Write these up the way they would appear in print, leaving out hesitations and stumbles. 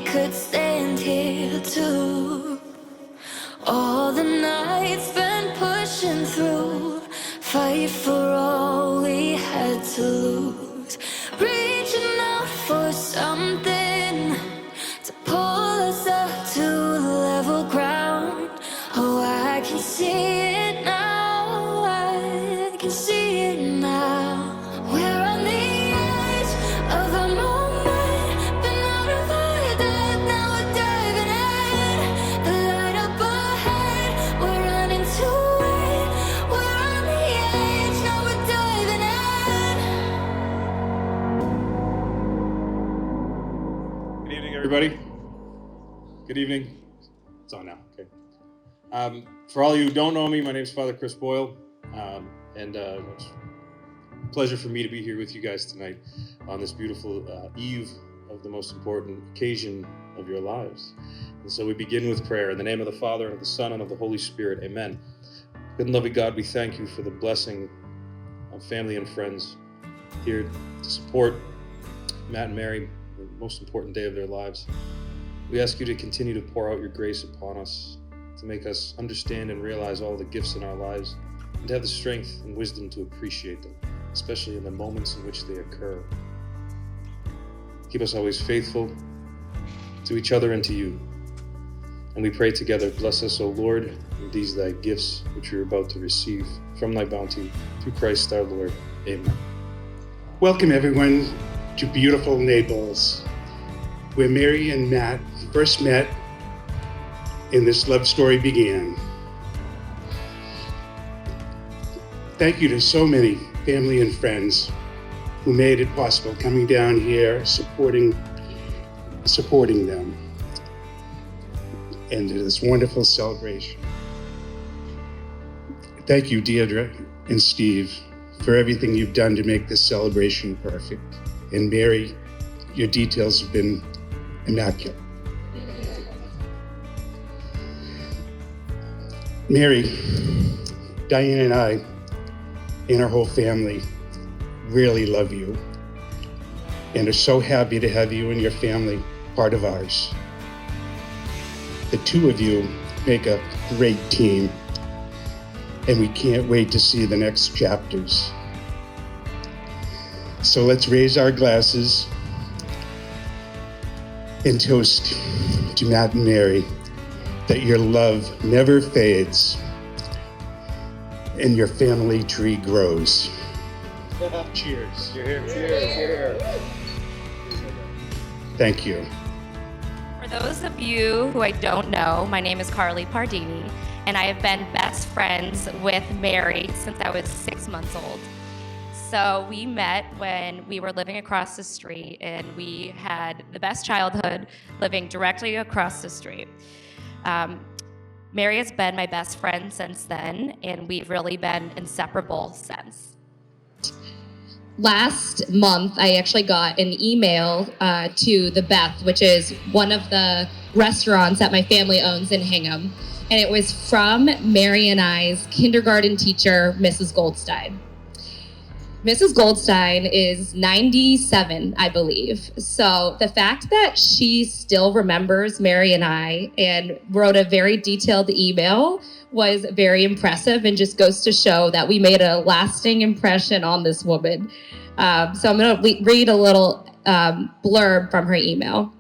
could stand here too. All the nights been pushing through, fight for all we had to lose, reaching out for something to pull us up to level ground. Oh, I can see it now, I can see it now. We're on the edge of a moment, been out of our depth, now we're diving in. The light up ahead, we're running to it. We're on the edge, now we're diving in. Good evening, everybody. Good evening. It's on now. Okay. For all you who don't know me, my name is Father Chris Boyle, and it's a pleasure for me to be here with you guys tonight on this beautiful eve of the most important occasion of your lives. And so we begin with prayer. In the name of the Father, and of the Son, and of the Holy Spirit. Amen. Good and loving God, we thank you for the blessing of family and friends here to support Matt and Mary, the most important day of their lives. We ask you to continue to pour out your grace upon us, to make us understand and realize all the gifts in our lives, and to have the strength and wisdom to appreciate them, especially in the moments in which they occur. Keep us always faithful to each other and to you. And we pray together, bless us, O Lord, in these thy gifts which we are about to receive from thy bounty, through Christ our Lord. Amen. Welcome everyone to beautiful Naples, where Mary and Matt first met and this love story began. Thank you to so many family and friends who made it possible coming down here, supporting them and this wonderful celebration. Thank you, Deirdre and Steve, for everything you've done to make this celebration perfect. And Mary, your details have been immaculate. Mary, Diane and I, and our whole family really love you and are so happy to have you and your family part of ours. The two of you make a great team, and we can't wait to see the next chapters. So let's raise our glasses and toast to Matt and Mary, that your love never fades and your family tree grows. Cheers. Cheers. Thank you. For those of you who I don't know, my name is Carly Pardini, and I have been best friends with Mary since I was 6 months old. So we met when we were living across the street, and we had the best childhood living directly across the street. Mary has been my best friend since then, and we've really been inseparable since. Last month, I actually got an email to the Beth, which is one of the restaurants that my family owns in Hingham. And it was from Mary and I's kindergarten teacher, Mrs. Goldstein. Mrs. Goldstein is 97, I believe. So the fact that she still remembers Mary and I and wrote a very detailed email was very impressive, and just goes to show that we made a lasting impression on this woman. So I'm going to read a little blurb from her email.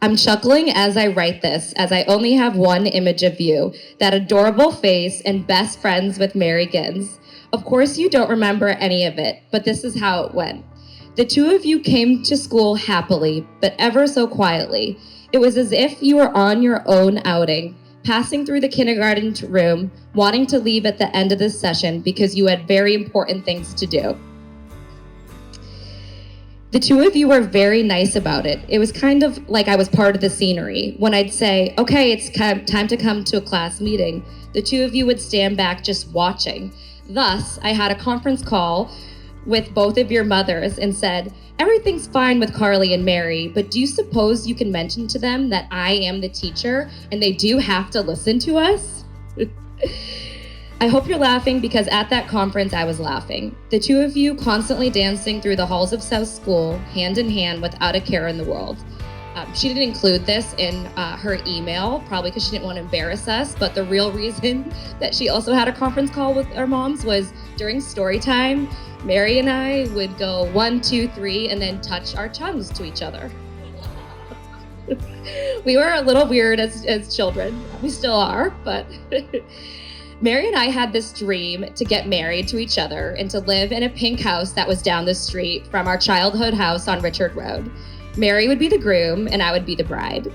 I'm chuckling as I write this, as I only have one image of you, that adorable face and best friends with Mary Gins. Of course you don't remember any of it, but this is how it went. The two of you came to school happily, but ever so quietly. It was as if you were on your own outing, passing through the kindergarten room, wanting to leave at the end of this session because you had very important things to do. The two of you were very nice about it. It was kind of like I was part of the scenery. When I'd say, okay, it's time to come to a class meeting, the two of you would stand back just watching. Thus, I had a conference call with both of your mothers and said, everything's fine with Carly and Mary, but do you suppose you can mention to them that I am the teacher and they do have to listen to us? I hope you're laughing, because at that conference I was laughing. The two of you constantly dancing through the halls of South School, hand in hand, without a care in the world. She didn't include this in her email, probably because she didn't want to embarrass us. But the real reason that she also had a conference call with our moms was during story time, Mary and I would go 1, 2, 3, and then touch our tongues to each other. We were a little weird as children. We still are, but Mary and I had this dream to get married to each other and to live in a pink house that was down the street from our childhood house on Richard Road. Mary would be the groom and I would be the bride.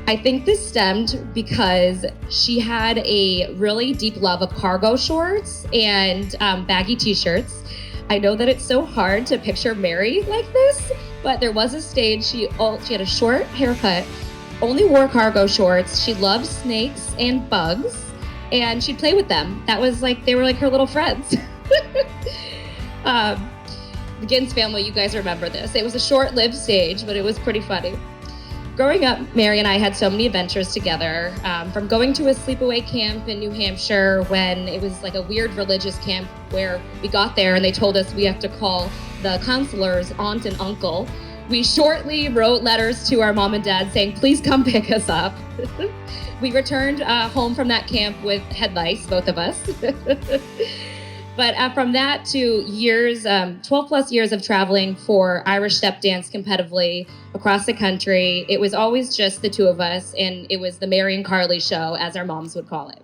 I think this stemmed because she had a really deep love of cargo shorts and baggy t-shirts. I know that it's so hard to picture Mary like this, but there was a stage she had a short haircut, only wore cargo shorts. She loved snakes and bugs, and she'd play with them. That was like, they were like her little friends. The Gins family, you guys remember this. It was a short-lived stage, but it was pretty funny. Growing up, Mary and I had so many adventures together, from going to a sleepaway camp in New Hampshire when it was like a weird religious camp where we got there and they told us we have to call the counselors aunt and uncle. We shortly wrote letters to our mom and dad saying, please come pick us up. We returned home from that camp with head lice, both of us. But from that to years, 12 plus years of traveling for Irish step dance competitively across the country, it was always just the two of us, and it was the Mary and Carly show, as our moms would call it.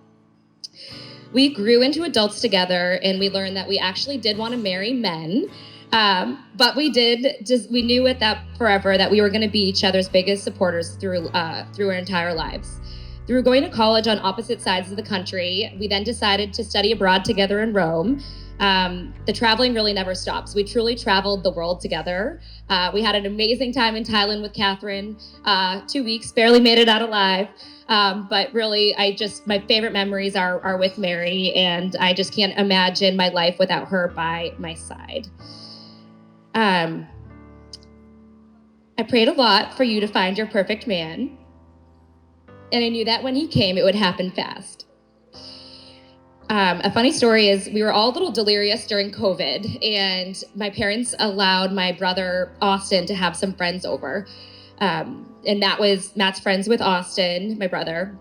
We grew into adults together, and we learned that we actually did want to marry men, but we knew at that forever that we were going to be each other's biggest supporters through our entire lives. Through going to college on opposite sides of the country, we then decided to study abroad together in Rome. The traveling really never stops. We truly traveled the world together. We had an amazing time in Thailand with Catherine. 2 weeks, barely made it out alive. But really, my favorite memories are with Mary, and I just can't imagine my life without her by my side. I prayed a lot for you to find your perfect man. And I knew that when he came, it would happen fast. A funny story is we were all a little delirious during COVID, and my parents allowed my brother Austin to have some friends over. And Matt's friends with Austin, my brother.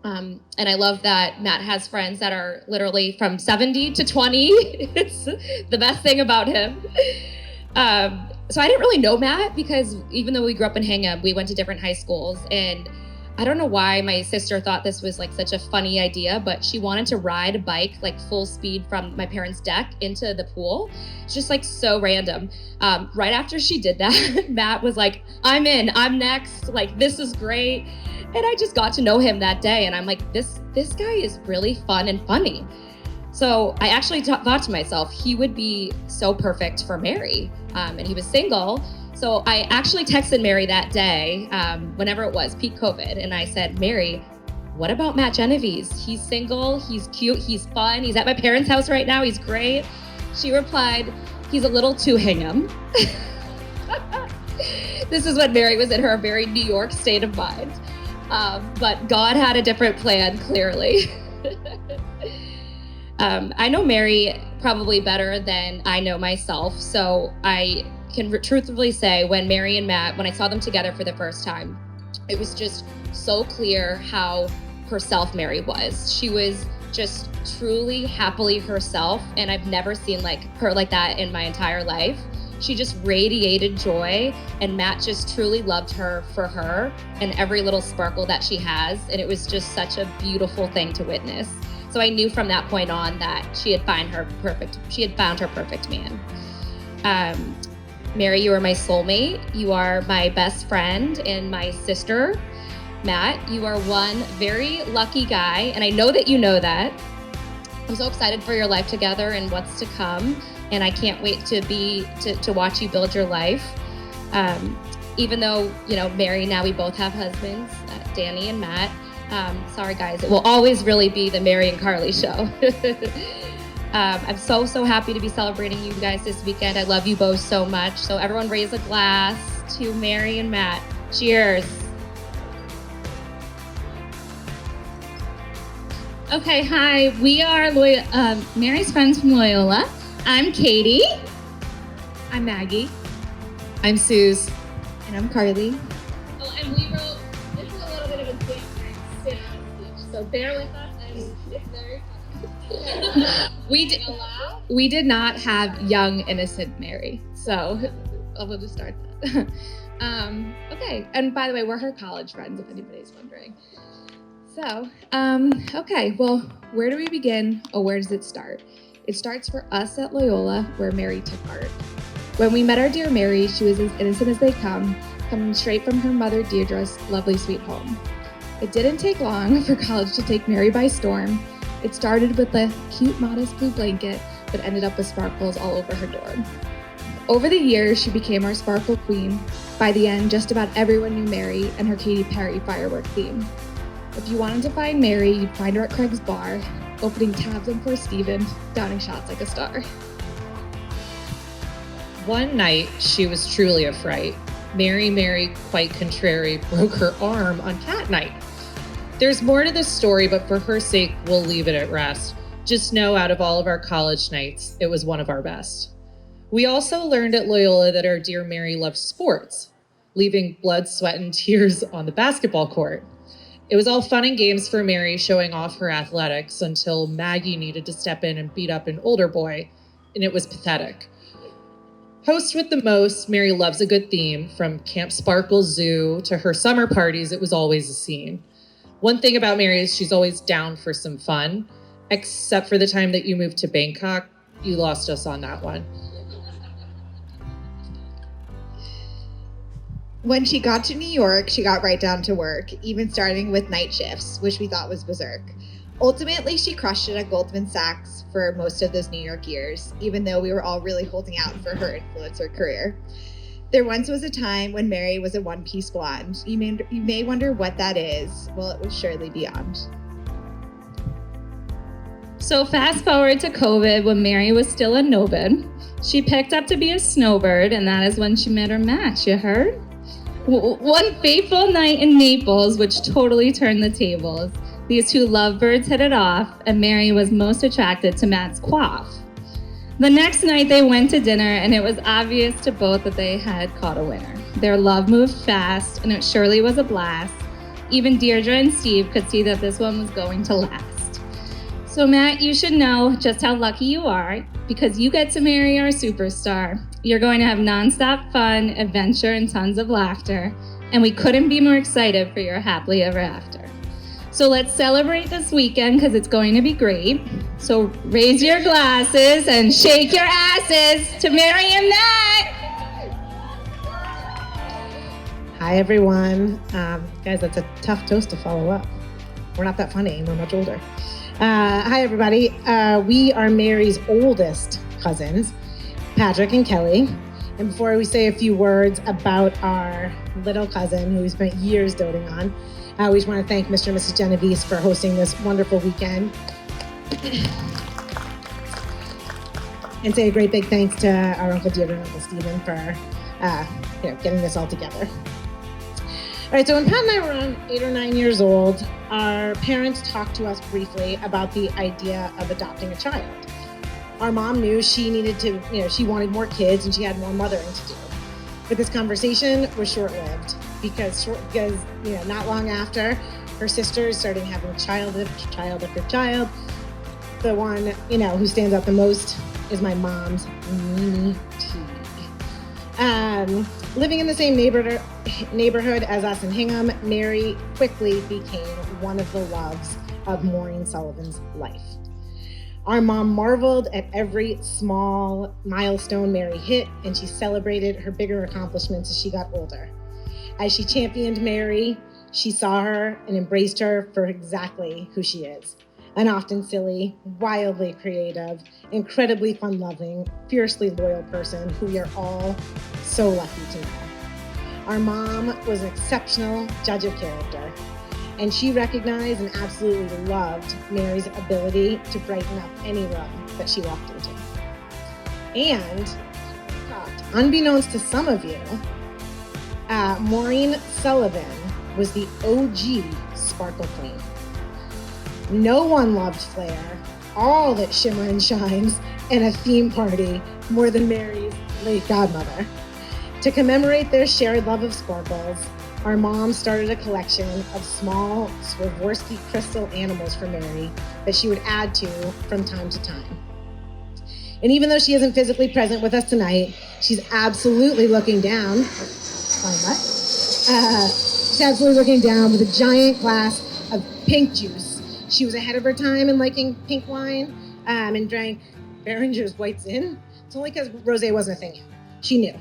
And I love that Matt has friends that are literally from 70 to 20. It's the best thing about him. So I didn't really know Matt because even though we grew up in Hingham, we went to different high schools, and I don't know why my sister thought this was like such a funny idea, but she wanted to ride a bike like full speed from my parents' deck into the pool. It's just like so random. Right after she did that, Matt was like, I'm in, I'm next. Like, this is great. And I just got to know him that day. And I'm like, this guy is really fun and funny. So I actually thought to myself, he would be so perfect for Mary. And he was single. So I actually texted Mary that day, whenever it was, peak COVID, and I said, Mary, what about Matt Genovese? He's single, he's cute, he's fun, he's at my parents' house right now, he's great. She replied, he's a little too Hingham. This is when Mary was in her very New York state of mind. But God had a different plan, clearly. I know Mary probably better than I know myself, so I can truthfully say when Mary and Matt, when I saw them together for the first time, it was just so clear how herself Mary was. She was just truly happily herself, and I've never seen her like that in my entire life. She just radiated joy, and Matt just truly loved her for her and every little sparkle that she has, and it was just such a beautiful thing to witness. So I knew from that point on that she had found her perfect man. Mary, you are my soulmate. You are my best friend and my sister. Matt, you are one very lucky guy, and I know that you know that. I'm so excited for your life together and what's to come, and I can't wait to watch you build your life. Even though, Mary, now we both have husbands, Danny and Matt. Sorry guys, it will always really be the Mary and Carly show. I'm so happy to be celebrating you guys this weekend. I love you both so much. So everyone raise a glass to Mary and Matt. Cheers. Okay, hi. We are Mary's friends from Loyola. I'm Katie. I'm Maggie. I'm Suze. And I'm Carly. Oh, and we wrote, this is a little bit of a sit-down speech, so bear with us, and it's very we did not have young, innocent Mary, so we'll just start that. Okay, and by the way, we're her college friends, if anybody's wondering. So, okay, well, where do we begin, or where does it start? It starts for us at Loyola, where Mary took art. When we met our dear Mary, she was as innocent as they come, coming straight from her mother Deirdre's lovely sweet home. It didn't take long for college to take Mary by storm. It started with a cute, modest blue blanket, but ended up with sparkles all over her dorm. Over the years, she became our sparkle queen. By the end, just about everyone knew Mary and her Katy Perry firework theme. If you wanted to find Mary, you'd find her at Craig's bar, opening tabs on poor Stephen, downing shots like a star. One night, she was truly a fright. Mary, quite contrary, broke her arm on cat night. There's more to this story, but for her sake, we'll leave it at rest. Just know out of all of our college nights, it was one of our best. We also learned at Loyola that our dear Mary loved sports, leaving blood, sweat, and tears on the basketball court. It was all fun and games for Mary, showing off her athletics until Maggie needed to step in and beat up an older boy, and it was pathetic. Host with the most, Mary loves a good theme. From Camp Sparkle Zoo to her summer parties, it was always a scene. One thing about Mary is she's always down for some fun, except for the time that you moved to Bangkok. You lost us on that one. When she got to New York, she got right down to work, even starting with night shifts, which we thought was berserk. Ultimately, she crushed it at Goldman Sachs for most of those New York years, even though we were all really holding out for her influencer career. There once was a time when Mary was a one-piece blonde. You may wonder what that is. Well, it was surely beyond. So fast forward to COVID when Mary was still a no-bid. She picked up to be a snowbird, and that is when she met her match, you heard? One fateful night in Naples, which totally turned the tables. These two lovebirds hit it off, and Mary was most attracted to Matt's coif. The next night they went to dinner, and it was obvious to both that they had caught a winner. Their love moved fast, and it surely was a blast. Even Deirdre and Steve could see that this one was going to last. So Matt, you should know just how lucky you are, because you get to marry our superstar. You're going to have nonstop fun, adventure, and tons of laughter, and we couldn't be more excited for your happily ever after. So let's celebrate this weekend because it's going to be great. So raise your glasses and shake your asses to Mary and Matt. Hi, everyone. Guys, that's a tough toast to follow up. We're not that funny. We're much older. Hi, everybody. We are Mary's oldest cousins, Patrick and Kelly. And before we say a few words about our little cousin who we spent years doting on, we just want to thank Mr. and Mrs. Genovese for hosting this wonderful weekend. And say a great big thanks to our Uncle Deirdre and Uncle Stephen for getting this all together. All right, so when Pat and I were around 8 or 9 years old, our parents talked to us briefly about the idea of adopting a child. Our mom knew she needed to, she wanted more kids and she had more mothering to do. But this conversation was short-lived because not long after, her sisters started having child after child. The one, who stands out the most is my mom's Mimi T. Living in the same neighborhood as us in Hingham, Mary quickly became one of the loves of Maureen Sullivan's life. Our mom marveled at every small milestone Mary hit, and she celebrated her bigger accomplishments as she got older. As she championed Mary, she saw her and embraced her for exactly who she is. An often silly, wildly creative, incredibly fun-loving, fiercely loyal person who we are all so lucky to know. Our mom was an exceptional judge of character, and she recognized and absolutely loved Mary's ability to brighten up any room that she walked into. And, unbeknownst to some of you, Maureen Sullivan was the OG Sparkle Queen. No one loved flair, all that shimmer and shines, and a theme party more than Mary's late godmother. To commemorate their shared love of sparkles, our mom started a collection of small Swarovski crystal animals for Mary that she would add to from time to time. And even though she isn't physically present with us tonight, she's absolutely looking down. She's absolutely looking down with a giant glass of pink juice. She was ahead of her time in liking pink wine and drank Behringer's White Zin. It's only because rosé wasn't a thing yet. She knew.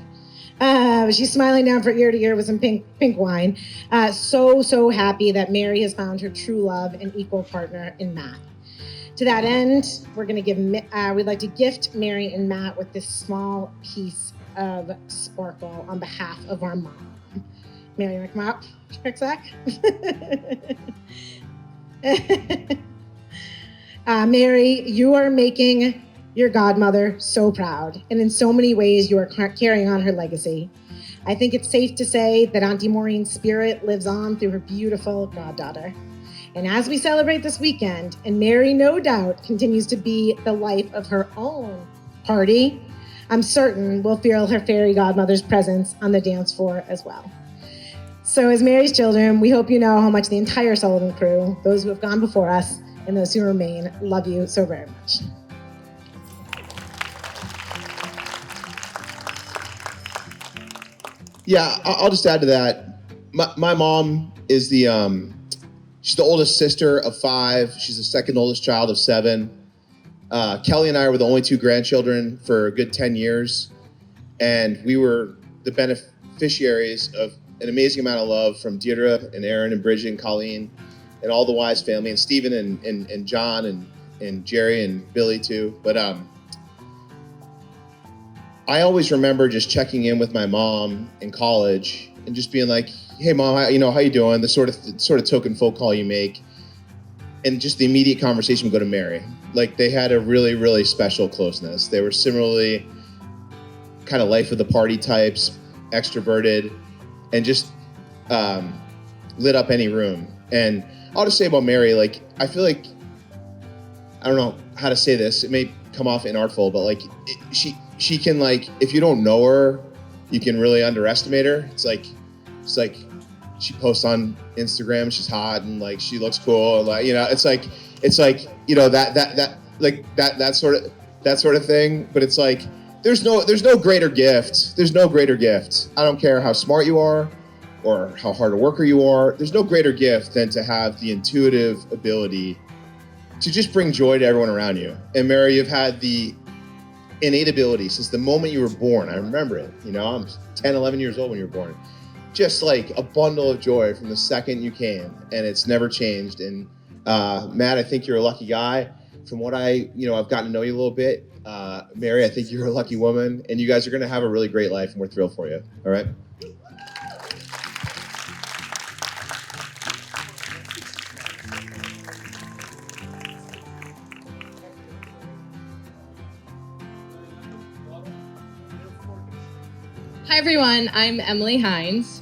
She's smiling down from ear to ear with some pink wine. So happy that Mary has found her true love and equal partner in Matt. To that end, we'd like to gift Mary and Matt with this small piece of sparkle on behalf of our mom. Mary, you want to come out, quick sec? Mary, you are making your godmother so proud, and in so many ways you are carrying on her legacy. I think it's safe to say that Auntie Maureen's spirit lives on through her beautiful goddaughter. And as we celebrate this weekend, and Mary no doubt continues to be the life of her own party, I'm certain we'll feel her fairy godmother's presence on the dance floor as well. So as Mary's children, we hope you know how much the entire Sullivan crew, those who have gone before us and those who remain, love you so very much. Yeah, I'll just add to that. My mom is she's the oldest sister of 5. She's the second oldest child of 7. Kelly and I were the only 2 grandchildren for a good 10 years. And we were the beneficiaries of an amazing amount of love from Deirdre and Aaron and Bridget and Colleen and all the Wise family, and Stephen and John and Jerry and Billy too. But I always remember just checking in with my mom in college and just being like, "Hey mom, how you doing?" The sort of token phone call you make, and just the immediate conversation would go to Mary. Like they had a really, really special closeness. They were similarly kind of life of the party types, extroverted, and just lit up any room. And I'll just say about Mary, like I feel like, I don't know how to say this. It may come off inartful, but like she can, like, if you don't know her, you can really underestimate her. It's like she posts on Instagram, she's hot and like she looks cool, like, you know, it's like you know that sort of thing. But it's like there's no greater gift. There's no greater gift. I don't care how smart you are or how hard a worker you are. There's no greater gift than to have the intuitive ability to just bring joy to everyone around you. And Mary, you've had the innate ability since the moment you were born. I remember it. You know, I'm 10, 11 years old when you were born. Just like a bundle of joy from the second you came, and it's never changed. And Matt, I think you're a lucky guy. From what I've gotten to know you a little bit. Mary, I think you're a lucky woman, and you guys are going to have a really great life, and we're thrilled for you. All right. Hi everyone, I'm Emily Hines.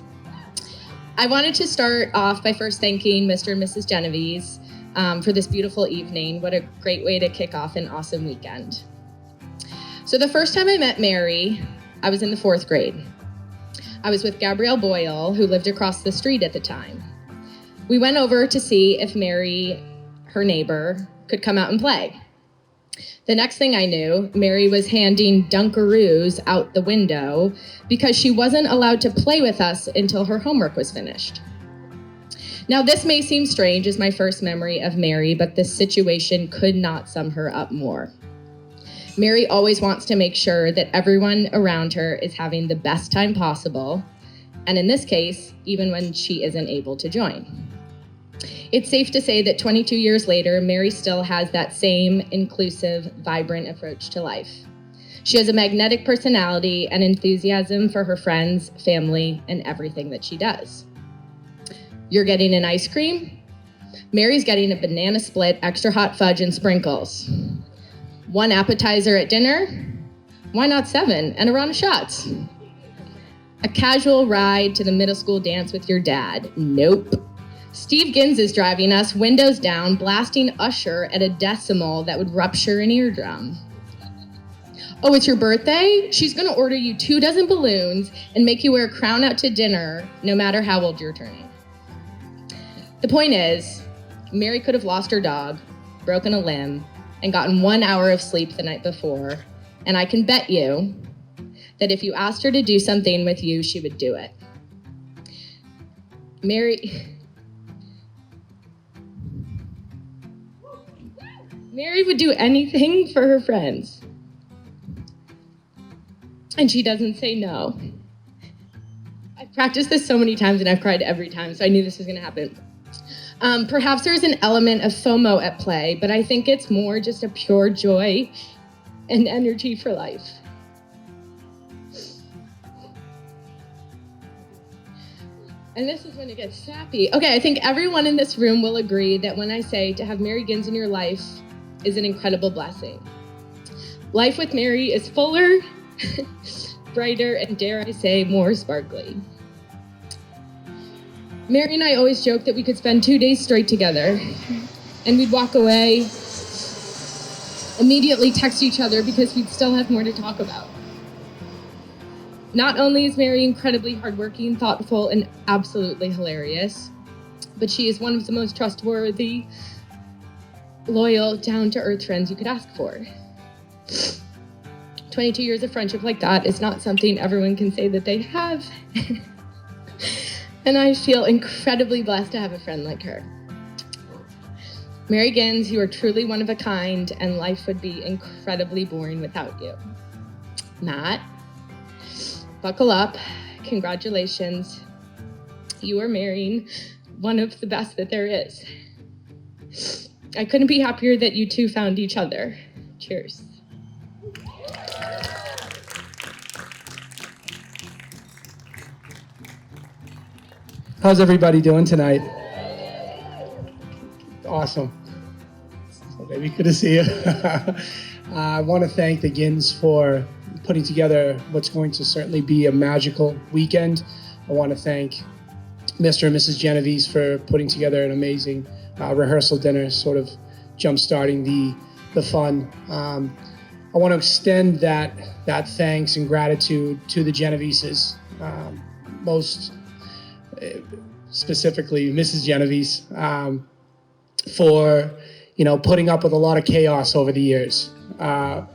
I wanted to start off by first thanking Mr. and Mrs. Genovese for this beautiful evening. What a great way to kick off an awesome weekend. So the first time I met Mary, I was in the 4th grade. I was with Gabrielle Boyle, who lived across the street at the time. We went over to see if Mary, her neighbor, could come out and play. The next thing I knew, Mary was handing Dunkaroos out the window because she wasn't allowed to play with us until her homework was finished. Now, this may seem strange as my first memory of Mary, but this situation could not sum her up more. Mary always wants to make sure that everyone around her is having the best time possible, and in this case, even when she isn't able to join. It's safe to say that 22 years later, Mary still has that same inclusive, vibrant approach to life. She has a magnetic personality and enthusiasm for her friends, family, and everything that she does. You're getting an ice cream? Mary's getting a banana split, extra hot fudge, and sprinkles. 1 appetizer at dinner? Why not 7 and a round of shots? A casual ride to the middle school dance with your dad? Nope. Steve Gins is driving us, windows down, blasting Usher at a decimal that would rupture an eardrum. Oh, it's your birthday? She's gonna order you 2 dozen balloons and make you wear a crown out to dinner, no matter how old you're turning. The point is, Mary could have lost her dog, broken a limb, and gotten 1 hour of sleep the night before. And I can bet you that if you asked her to do something with you, she would do it. Mary would do anything for her friends. And she doesn't say no. I've practiced this so many times and I've cried every time, so I knew this was gonna happen. Perhaps there's an element of FOMO at play, but I think it's more just a pure joy and energy for life. And this is when it gets sappy. Okay, I think everyone in this room will agree that when I say to have Mary Gins in your life is an incredible blessing. Life with Mary is fuller, brighter, and dare I say, more sparkly. Mary and I always joked that we could spend 2 days straight together, and we'd walk away, immediately text each other because we'd still have more to talk about. Not only is Mary incredibly hardworking, thoughtful, and absolutely hilarious, but she is one of the most trustworthy, loyal, down-to-earth friends you could ask for. 22 years of friendship like that is not something everyone can say that they have. And I feel incredibly blessed to have a friend like her. Mary Gins, you are truly one of a kind, and life would be incredibly boring without you. Matt, buckle up. Congratulations. You are marrying one of the best that there is. I couldn't be happier that you two found each other. Cheers. How's everybody doing tonight? Awesome. So baby, good to see you. I want to thank the Gins for putting together what's going to certainly be a magical weekend. I want to thank Mr. and Mrs. Genovese for putting together an amazing rehearsal dinner, sort of jump-starting the fun. I want to extend that thanks and gratitude to the Genoveses, most specifically Mrs. Genovese, for putting up with a lot of chaos over the years. And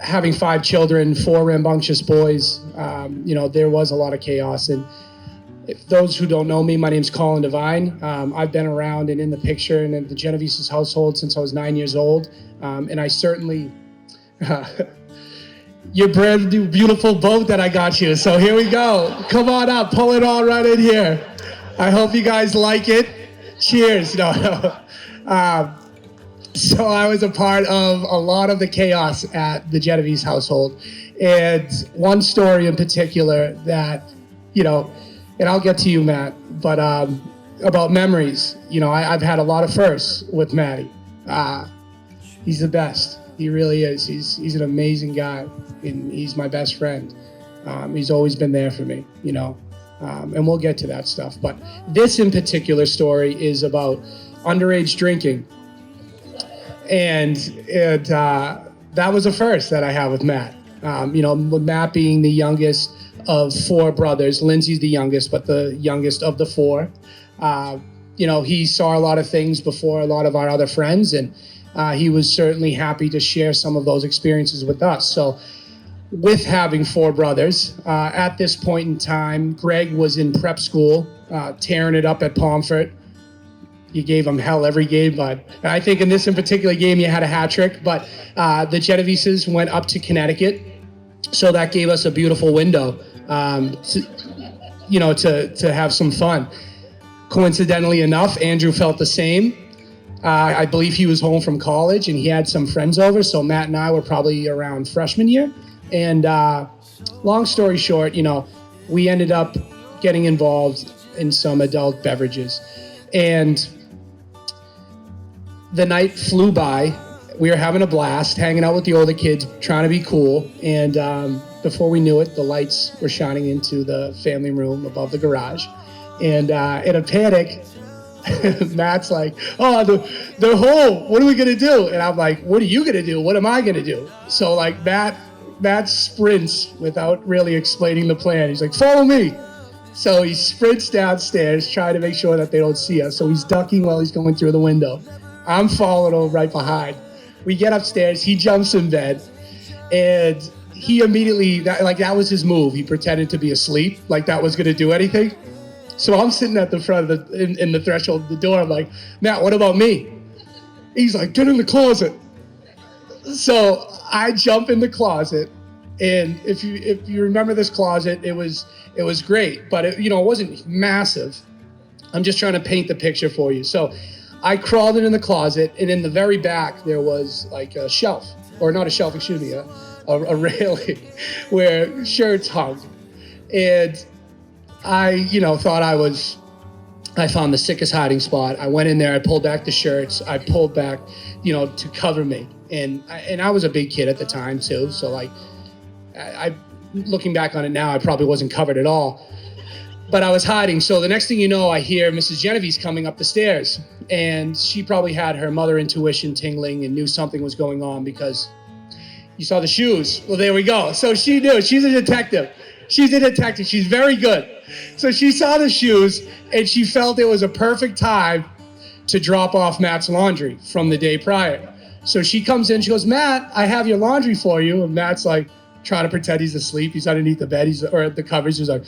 having 5 children, 4 rambunctious boys, there was a lot of chaos. And if those who don't know me, my name's Colin Devine. I've been around and in the picture and in the Genovese's household since I was 9 years old. And I certainly, your brand new beautiful boat that I got you. So here we go. Come on up, pull it all right in here. I hope you guys like it. Cheers. No. So I was a part of a lot of the chaos at the Genovese household. And one story in particular that, and I'll get to you, Matt, but about memories. I've had a lot of firsts with Matty. He's the best. He really is. He's an amazing guy, and he's my best friend. He's always been there for me, and we'll get to that stuff. But this in particular story is about underage drinking. And that was a first that I had with Matt. With Matt being the youngest of 4 brothers. Lindsay's the youngest, but the youngest of the 4. He saw a lot of things before a lot of our other friends, and he was certainly happy to share some of those experiences with us. So with having 4 brothers, at this point in time, Greg was in prep school, tearing it up at Pomfret. You gave him hell every game, but I think in this in particular game, you had a hat trick. But the Genoveses went up to Connecticut, so that gave us a beautiful window to have some fun. Coincidentally enough, Andrew felt the same. I believe he was home from college and he had some friends over, so Matt and I were probably around freshman year. And long story short, we ended up getting involved in some adult beverages. And the night flew by. We were having a blast, hanging out with the older kids, trying to be cool. And before we knew it, the lights were shining into the family room above the garage. And in a panic, Matt's like, oh, they're home. What are we gonna do? And I'm like, what are you gonna do? What am I gonna do? So like Matt sprints without really explaining the plan. He's like, follow me. So he sprints downstairs, trying to make sure that they don't see us. So he's ducking while he's going through the window. I'm following him right behind. We get upstairs, he jumps in bed, and he immediately, that was his move. He pretended to be asleep, like that was gonna do anything. So I'm sitting at the front of in the threshold of the door. I'm like, Matt, what about me? He's like, get in the closet. So I jump in the closet, and if you remember this closet, it was great, but it wasn't massive. I'm just trying to paint the picture for you. So I crawled in the closet, and in the very back there was like a shelf, or not a shelf, excuse me, a railing where shirts hung, and I thought I found the sickest hiding spot. I went in there, I pulled back the shirts, I pulled back, to cover me. And I was a big kid at the time too. So like, I looking back on it now, I probably wasn't covered at all, but I was hiding. So the next thing you know, I hear Mrs. Genovese coming up the stairs, and she probably had her mother intuition tingling and knew something was going on because you saw the shoes. Well, there we go. So she knew. She's a detective. She's very good. So she saw the shoes, and she felt it was a perfect time to drop off Matt's laundry from the day prior. So she comes in, she goes, Matt, I have your laundry for you. And Matt's like trying to pretend he's asleep. He's underneath the bed, or the covers. He's like,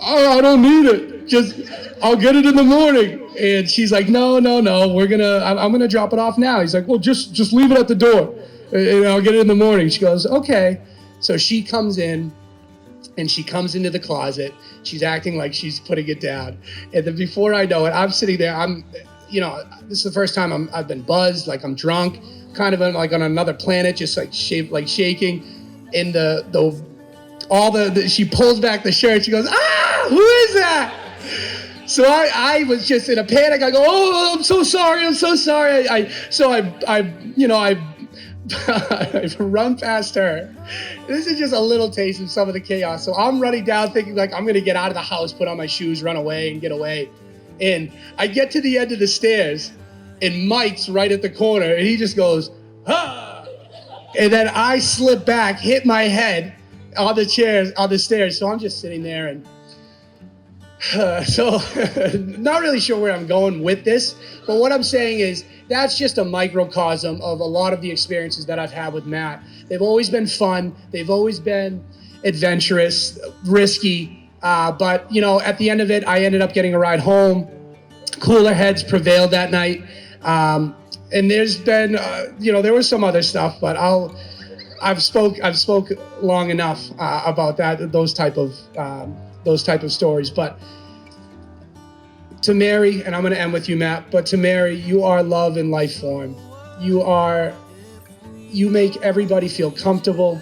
oh, I don't need it. I'll get it in the morning. And she's like, no, I'm gonna drop it off now. He's like, well, just leave it at the door, and I'll get it in the morning. She goes, okay. So she comes in, and she comes into the closet. She's acting like she's putting it down. And then before I know it, I'm sitting there. This is the first time I've been buzzed, like I'm drunk, kind of like on another planet, just like shaking. And she pulls back the shirt. She goes, who is that? So I was just in a panic. I go, oh, I'm so sorry. I run past her. This is just a little taste of some of the chaos. So I'm running down thinking like I'm going to get out of the house, put on my shoes, run away and get away. And I get to the end of the stairs, and Mike's right at the corner, and he just goes, ah! And then I slip back, hit my head on the stairs. So I'm just sitting there, and so not really sure where I'm going with this, but what I'm saying is that's just a microcosm of a lot of the experiences that I've had with Matt. They've always been fun. They've always been adventurous, risky. But at the end of it, I ended up getting a ride home. Cooler heads prevailed that night. And there's been, there was some other stuff, but I've spoke long enough about those type of stories. But to Mary, and I'm going to end with you, Matt, but to Mary, you are love in life form. You make everybody feel comfortable.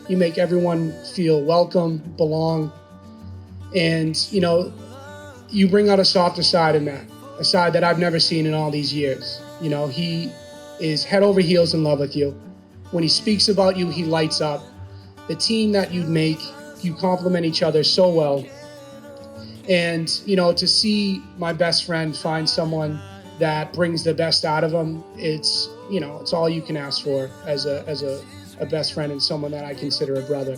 You make everyone feel welcome, belong. And, you bring out a softer side in Matt, a side that I've never seen in all these years. He is head over heels in love with you. When he speaks about you, he lights up. The team that you'd make, you complement each other so well. And, to see my best friend find someone that brings the best out of him, it's all you can ask for as a best friend and someone that I consider a brother.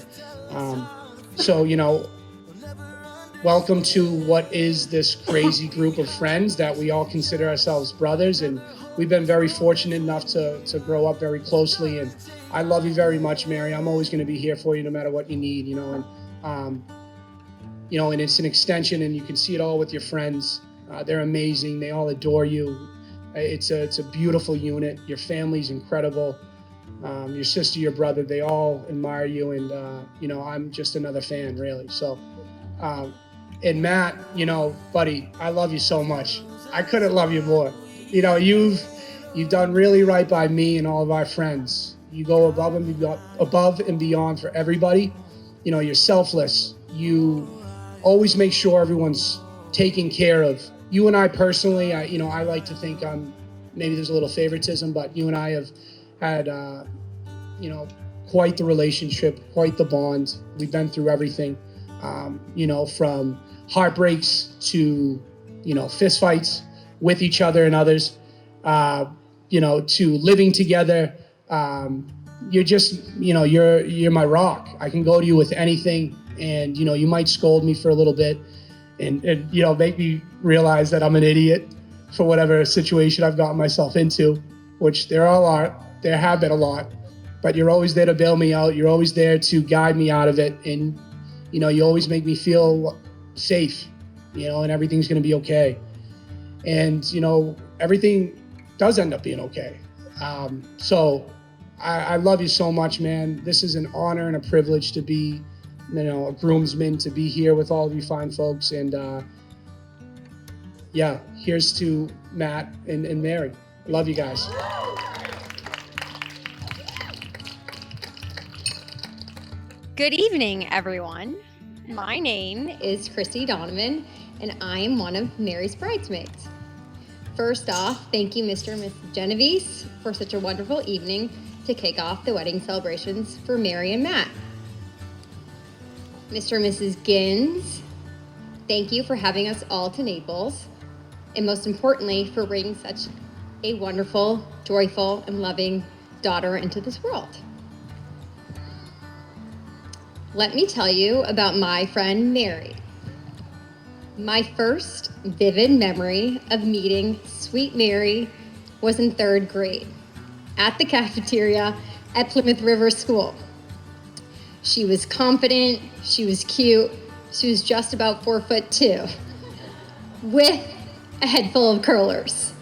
Welcome to what is this crazy group of friends that we all consider ourselves brothers, and we've been very fortunate enough to grow up very closely. And I love you very much, Mary. I'm always going to be here for you no matter what you need, and it's an extension, and you can see it all with your friends. They're amazing. They all adore you. It's a beautiful unit. Your family's incredible. Your sister, your brother, they all admire you, and I'm just another fan, really. So. And Matt, buddy, I love you so much. I couldn't love you more. You've done really right by me and all of our friends. You go above and beyond for everybody. You're selfless. You always make sure everyone's taken care of. You and I personally, I like to think maybe there's a little favoritism, but you and I have had, quite the relationship, quite the bond. We've been through everything. From heartbreaks to, fist fights, with each other and others, to living together. You're just, you're my rock. I can go to you with anything, and, you might scold me for a little bit and make me realize that I'm an idiot for whatever situation I've gotten myself into, which there have been a lot, but you're always there to bail me out. You're always there to guide me out of it. And, you always make me feel safe, and everything's going to be okay. And, everything does end up being okay. So I love you so much, man. This is an honor and a privilege to be, a groomsman, to be here with all of you fine folks. And here's to Matt and Mary. I love you guys. Good evening, everyone. My name is Christy Donovan, and I am one of Mary's bridesmaids. First off, thank you, Mr. and Mrs. Genovese, for such a wonderful evening to kick off the wedding celebrations for Mary and Matt. Mr. and Mrs. Gins, thank you for having us all to Naples, and most importantly, for bringing such a wonderful, joyful, and loving daughter into this world. Let me tell you about my friend Mary. My first vivid memory of meeting sweet Mary was in 3rd grade at the cafeteria at Plymouth River School. She was confident, she was cute, she was just about 4'2", with a head full of curlers.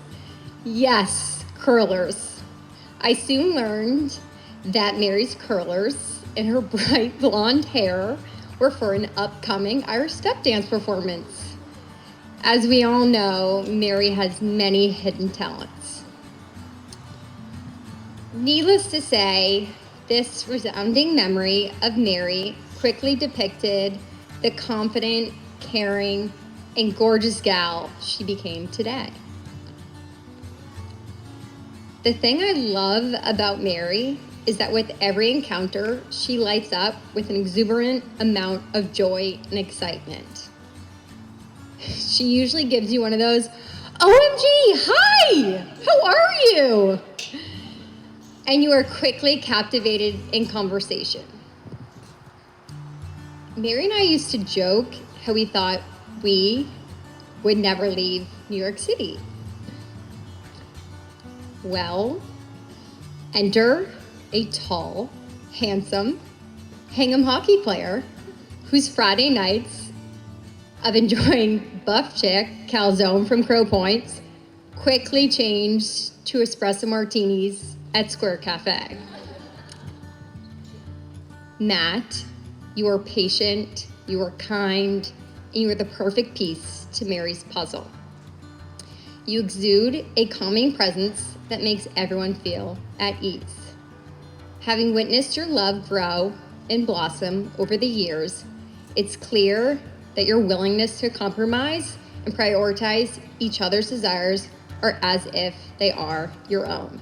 Yes, curlers. I soon learned that Mary's curlers and her bright blonde hair were for an upcoming Irish step dance performance. As we all know, Mary has many hidden talents. Needless to say, this resounding memory of Mary quickly depicted the confident, caring, and gorgeous gal she became today. The thing I love about Mary is that with every encounter, she lights up with an exuberant amount of joy and excitement. She usually gives you one of those, OMG, hi, how are you? And you are quickly captivated in conversation. Mary and I used to joke how we thought we would never leave New York City. Well, enter a tall, handsome Hingham hockey player whose Friday nights of enjoying buff chick calzone from Crow Points quickly changed to espresso martinis at Square Cafe. Matt, you are patient, you are kind, and you are the perfect piece to Mary's puzzle. You exude a calming presence that makes everyone feel at ease. Having witnessed your love grow and blossom over the years, it's clear that your willingness to compromise and prioritize each other's desires are as if they are your own.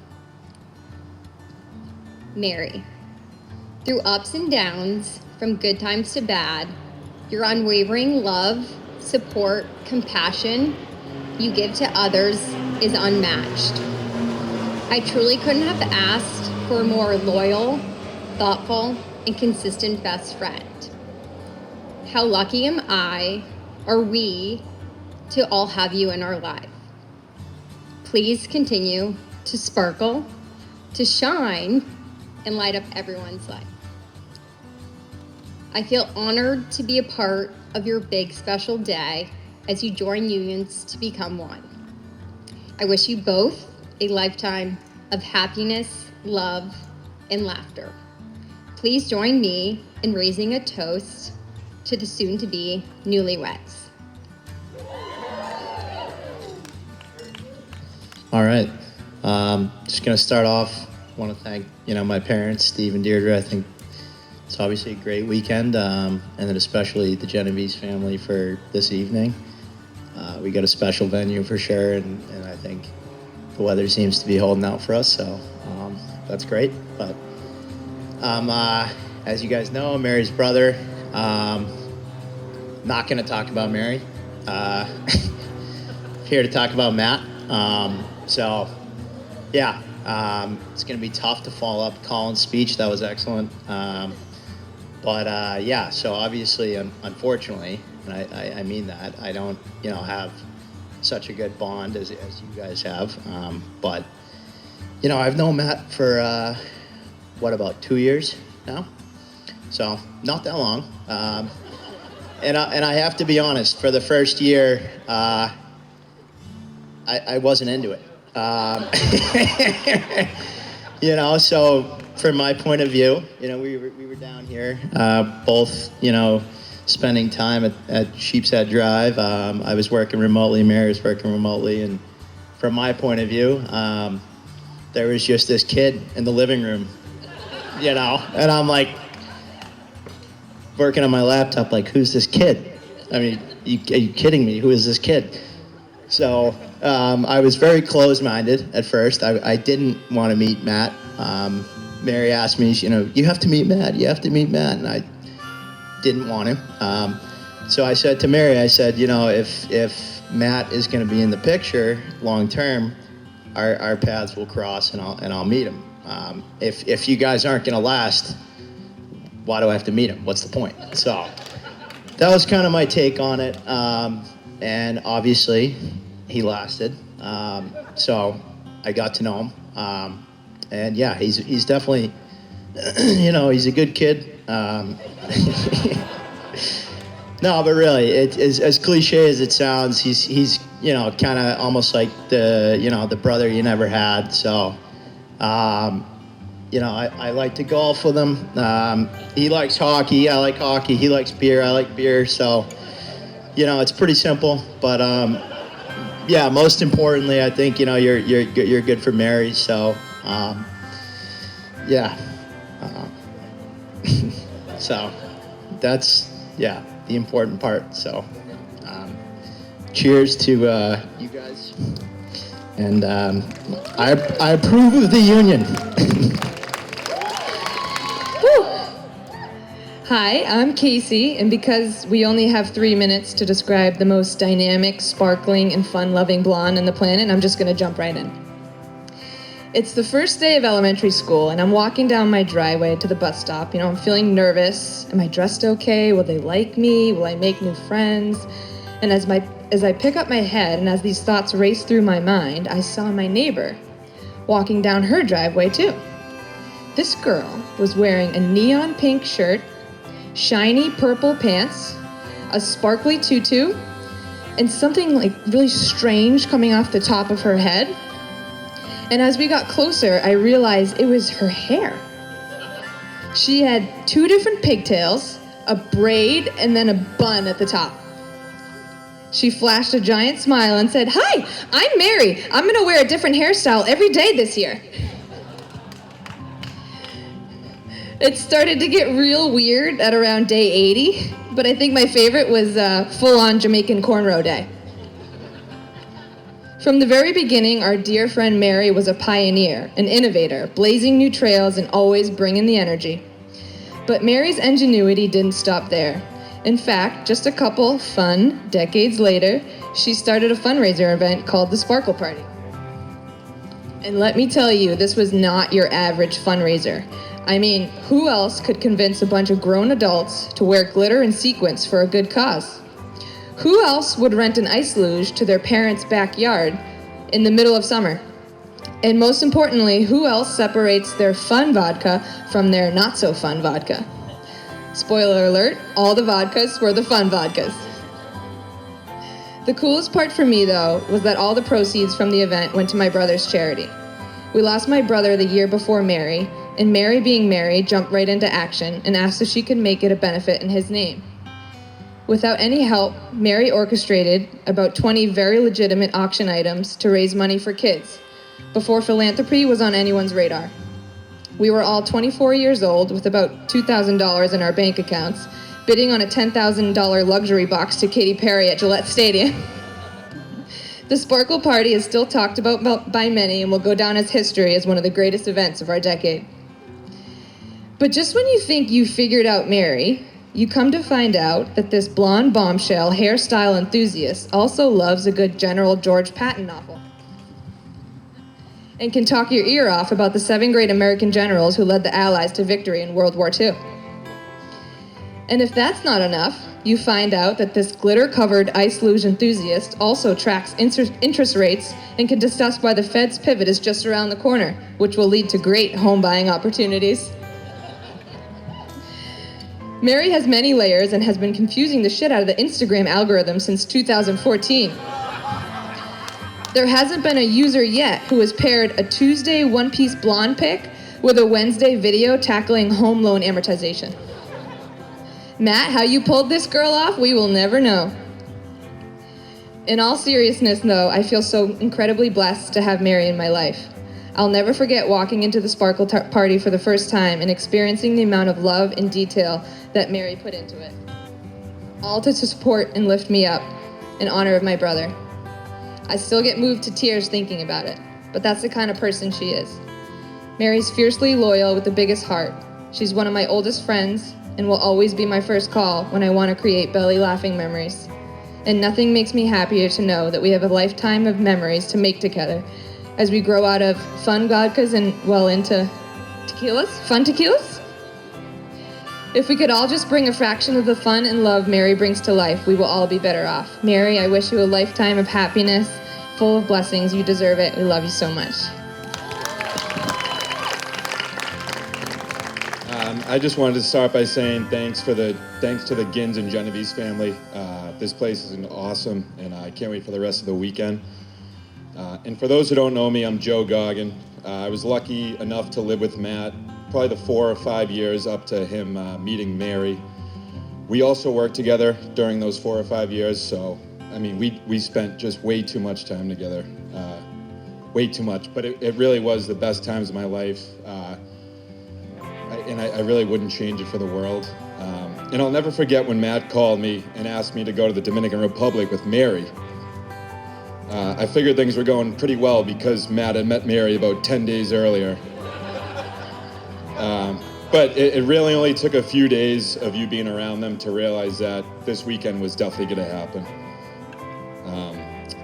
Mary, through ups and downs, from good times to bad, your unwavering love, support, compassion you give to others is unmatched. I truly couldn't have asked for a more loyal, thoughtful, and consistent best friend. How lucky am I, or we, to all have you in our life. Please continue to sparkle, to shine, and light up everyone's life. I feel honored to be a part of your big special day as you join unions to become one. I wish you both a lifetime of happiness, love, and laughter. Please join me in raising a toast to the soon-to-be newlyweds. All right, just gonna start off. I want to thank my parents, Steve and Deirdre. I think it's obviously a great weekend, and then especially the Genovese family for this evening. We got a special venue for sure, and I think the weather seems to be holding out for us, so that's great. But as you guys know, I'm Mary's brother. Not gonna talk about Mary. If here to talk about Matt. So, yeah, it's going to be tough to follow up Colin's speech. That was excellent. But yeah, so obviously, unfortunately, and I mean that, I don't, have such a good bond as you guys have. But, I've known Matt for, about 2 years now? So, not that long. And I have to be honest, for the first year, I wasn't into it. So from my point of view, we were down here, both, spending time at Sheepshead Drive. I was working remotely, Mary was working remotely, and from my point of view, there was just this kid in the living room, and I'm like, working on my laptop, like, who's this kid? I mean, are you kidding me? Who is this kid? So I was very closed-minded at first. I didn't want to meet Matt. Mary asked me, you have to meet Matt. You have to meet Matt. And I didn't want to. So I said to Mary, if Matt is going to be in the picture long-term, our paths will cross and I'll meet him. If you guys aren't going to last, why do I have to meet him? What's the point? So that was kind of my take on it. And obviously, he lasted. So I got to know him. And yeah, he's definitely, he's a good kid. No, but really, as cliche as it sounds, he's kind of almost like the brother you never had. So, I like to golf with him. He likes hockey. I like hockey. He likes beer. I like beer. So, it's pretty simple. But yeah, most importantly, I think you're good for Mary. So, yeah. So that's the important part. So, cheers to you guys. And I approve of the union. Hi, I'm Casey, and because we only have 3 minutes to describe the most dynamic, sparkling, and fun-loving blonde on the planet, I'm just gonna jump right in. It's the first day of elementary school, and I'm walking down my driveway to the bus stop. I'm feeling nervous. Am I dressed okay? Will they like me? Will I make new friends? And as I pick up my head, and as these thoughts race through my mind, I saw my neighbor walking down her driveway too. This girl was wearing a neon pink shirt, shiny purple pants, a sparkly tutu, and something like really strange coming off the top of her head. And as we got closer, I realized it was her hair. She had 2 different pigtails, a braid, and then a bun at the top. She flashed a giant smile and said, "Hi, I'm Mary. I'm gonna wear a different hairstyle every day this year." It started to get real weird at around day 80, but I think my favorite was full-on Jamaican cornrow day. From the very beginning, our dear friend Mary was a pioneer, an innovator, blazing new trails and always bringing the energy. But Mary's ingenuity didn't stop there. In fact, just a couple fun decades later, she started a fundraiser event called the Sparkle Party. And let me tell you, this was not your average fundraiser. I mean, who else could convince a bunch of grown adults to wear glitter and sequins for a good cause? Who else would rent an ice luge to their parents' backyard in the middle of summer? And most importantly, who else separates their fun vodka from their not-so-fun vodka? Spoiler alert, all the vodkas were the fun vodkas. The coolest part for me, though, was that all the proceeds from the event went to my brother's charity. We lost my brother the year before Mary, and Mary, being Mary, jumped right into action and asked if she could make it a benefit in his name. Without any help, Mary orchestrated about 20 very legitimate auction items to raise money for kids, before philanthropy was on anyone's radar. We were all 24 years old with about $2,000 in our bank accounts, bidding on a $10,000 luxury box to Katy Perry at Gillette Stadium. The Sparkle Party is still talked about by many and will go down as history as one of the greatest events of our decade. But just when you think you figured out Mary, You come to find out that this blonde bombshell hairstyle enthusiast also loves a good General George Patton novel and can talk your ear off about the 7 great American generals who led the Allies to victory in World War II. And if that's not enough, you find out that this glitter-covered ice luge enthusiast also tracks interest rates and can discuss why the Fed's pivot is just around the corner, which will lead to great home buying opportunities. Mary has many layers and has been confusing the shit out of the Instagram algorithm since 2014. There hasn't been a user yet who has paired a Tuesday one-piece blonde pic with a Wednesday video tackling home loan amortization. Matt, how you pulled this girl off, we will never know. In all seriousness, though, I feel so incredibly blessed to have Mary in my life. I'll never forget walking into the Sparkle party for the first time and experiencing the amount of love and detail that Mary put into it. All to support and lift me up in honor of my brother. I still get moved to tears thinking about it, but that's the kind of person she is. Mary's fiercely loyal with the biggest heart. She's one of my oldest friends and will always be my first call when I want to create belly laughing memories. And nothing makes me happier to know that we have a lifetime of memories to make together as we grow out of fun vodkas and well into tequilas, fun tequilas? If we could all just bring a fraction of the fun and love Mary brings to life, we will all be better off. Mary, I wish you a lifetime of happiness, full of blessings. You deserve it. We love you so much. I just wanted to start by saying thanks to the Gins and Genovese family. This place is awesome, and I can't wait for the rest of the weekend. And for those who don't know me, I'm Joe Goggin. I was lucky enough to live with Matt probably the 4 or 5 years up to him meeting Mary. We also worked together during those 4 or 5 years, so I mean, we spent just way too much time together, way too much. But it really was the best times of my life, and I really wouldn't change it for the world. And I'll never forget when Matt called me and asked me to go to the Dominican Republic with Mary. I figured things were going pretty well because Matt had met Mary about 10 days earlier. But it really only took a few days of you being around them to realize that this weekend was definitely going to happen.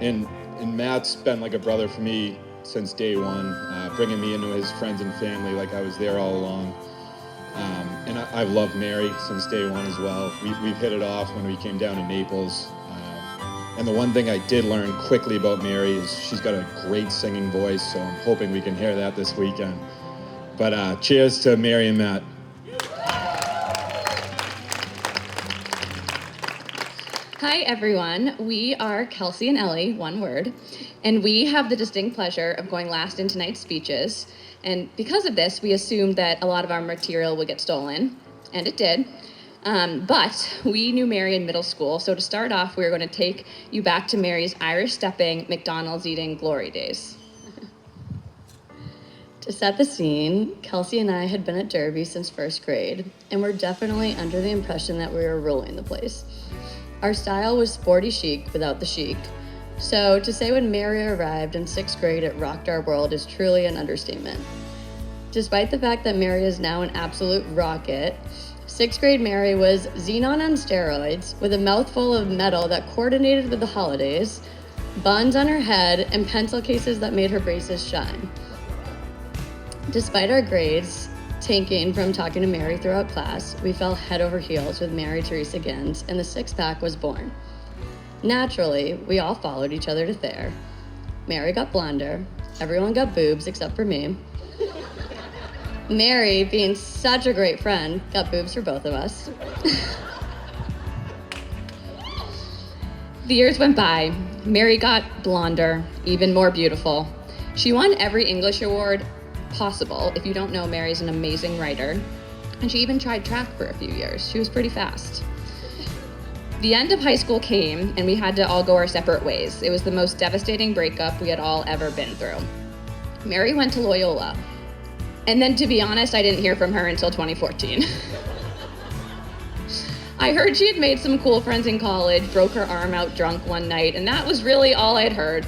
And Matt's been like a brother for me since day one, bringing me into his friends and family like I was there all along. And I've loved Mary since day one as well. We've hit it off when we came down to Naples. And the one thing I did learn quickly about Mary is she's got a great singing voice, so I'm hoping we can hear that this weekend. But cheers to Mary and Matt. Hi, everyone. We are Kelsey and Ellie, one word, and we have the distinct pleasure of going last in tonight's speeches. And because of this, we assumed that a lot of our material would get stolen, and it did. But we knew Mary in middle school, so to start off, we were going to take you back to Mary's Irish stepping, McDonald's eating glory days. To set the scene, Kelsey and I had been at Derby since first grade, and were definitely under the impression that we were ruling the place. Our style was sporty chic without the chic. So to say when Mary arrived in 6th grade it rocked our world is truly an understatement. Despite the fact that Mary is now an absolute rocket, 6th grade Mary was xenon on steroids with a mouthful of metal that coordinated with the holidays, buns on her head, and pencil cases that made her braces shine. Despite our grades tanking from talking to Mary throughout class, we fell head over heels with Mary Teresa Gins, and the six-pack was born. Naturally, we all followed each other to Thayer. Mary got blonder, everyone got boobs except for me. Mary, being such a great friend, got boobs for both of us. The years went by. Mary got blonder, even more beautiful. She won every English award possible. If you don't know, Mary's an amazing writer. And she even tried track for a few years. She was pretty fast. The end of high school came, and we had to all go our separate ways. It was the most devastating breakup we had all ever been through. Mary went to Loyola. And then, to be honest, I didn't hear from her until 2014. I heard she had made some cool friends in college, broke her arm out drunk one night, and that was really all I'd heard.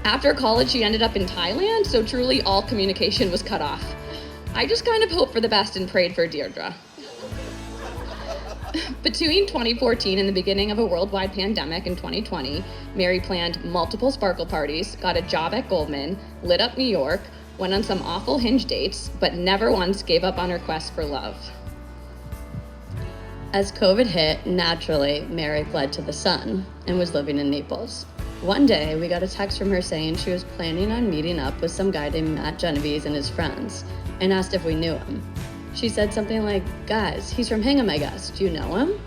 After college, she ended up in Thailand, so truly all communication was cut off. I just kind of hoped for the best and prayed for Deirdre. Between 2014 and the beginning of a worldwide pandemic in 2020, Mary planned multiple sparkle parties, got a job at Goldman, lit up New York, went on some awful Hinge dates, but never once gave up on her quest for love. As COVID hit, naturally, Mary fled to the sun and was living in Naples. One day, we got a text from her saying she was planning on meeting up with some guy named Matt Genovese and his friends, and asked if we knew him. She said something like, "Guys, he's from Hingham, I guess. Do you know him?"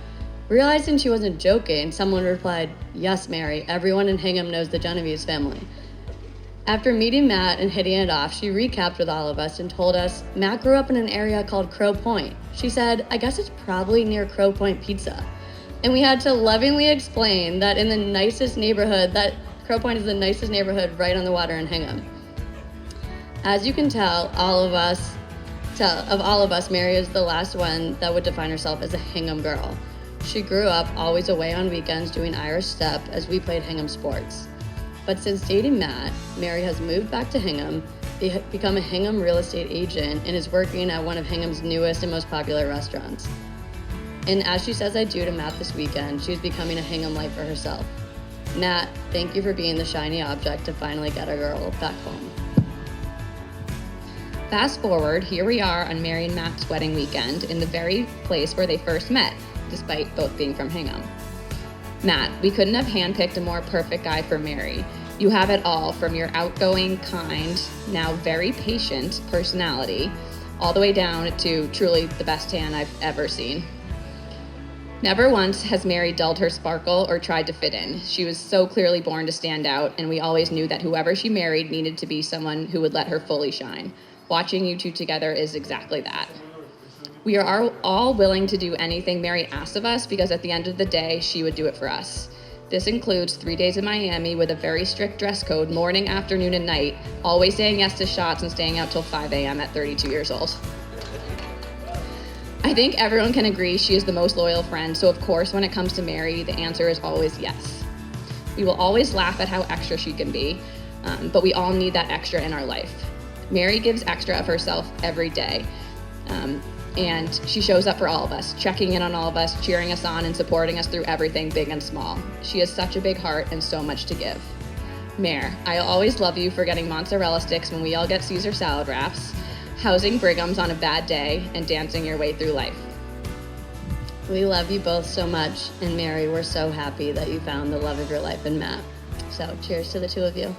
Realizing she wasn't joking, someone replied, "Yes, Mary, everyone in Hingham knows the Genovese family." After meeting Matt and hitting it off, she recapped with all of us and told us Matt grew up in an area called Crow Point. She said, "I guess it's probably near Crow Point Pizza." And we had to lovingly explain that in the nicest neighborhood, that Crow Point is the nicest neighborhood right on the water in Hingham. As you can tell, of all of us, Mary is the last one that would define herself as a Hingham girl. She grew up always away on weekends doing Irish step as we played Hingham sports. But since dating Matt, Mary has moved back to Hingham, become a Hingham real estate agent, and is working at one of Hingham's newest and most popular restaurants. And as she says I do to Matt this weekend, she's becoming a Hingham life for herself. Nat, thank you for being the shiny object to finally get a girl back home. Fast forward, here we are on Mary and Matt's wedding weekend in the very place where they first met, despite both being from Hingham. Matt, we couldn't have handpicked a more perfect guy for Mary. You have it all, from your outgoing, kind, now very patient personality, all the way down to truly the best tan I've ever seen. Never once has Mary dulled her sparkle or tried to fit in. She was so clearly born to stand out, and we always knew that whoever she married needed to be someone who would let her fully shine. Watching you two together is exactly that. We are all willing to do anything Mary asks of us because at the end of the day, she would do it for us. This includes 3 days in Miami with a very strict dress code, morning, afternoon, and night, always saying yes to shots and staying out till 5 a.m. at 32 years old. I think everyone can agree she is the most loyal friend, so of course when it comes to Mary, the answer is always yes. We will always laugh at how extra she can be, but we all need that extra in our life. Mary gives extra of herself every day, and she shows up for all of us, checking in on all of us, cheering us on, and supporting us through everything big and small. She has such a big heart and so much to give. Mare, I'll always love you for getting mozzarella sticks when we all get Caesar salad wraps, housing Brigham's on a bad day, and dancing your way through life. We love you both so much, and Mary, we're so happy that you found the love of your life in Matt. So cheers to the two of you.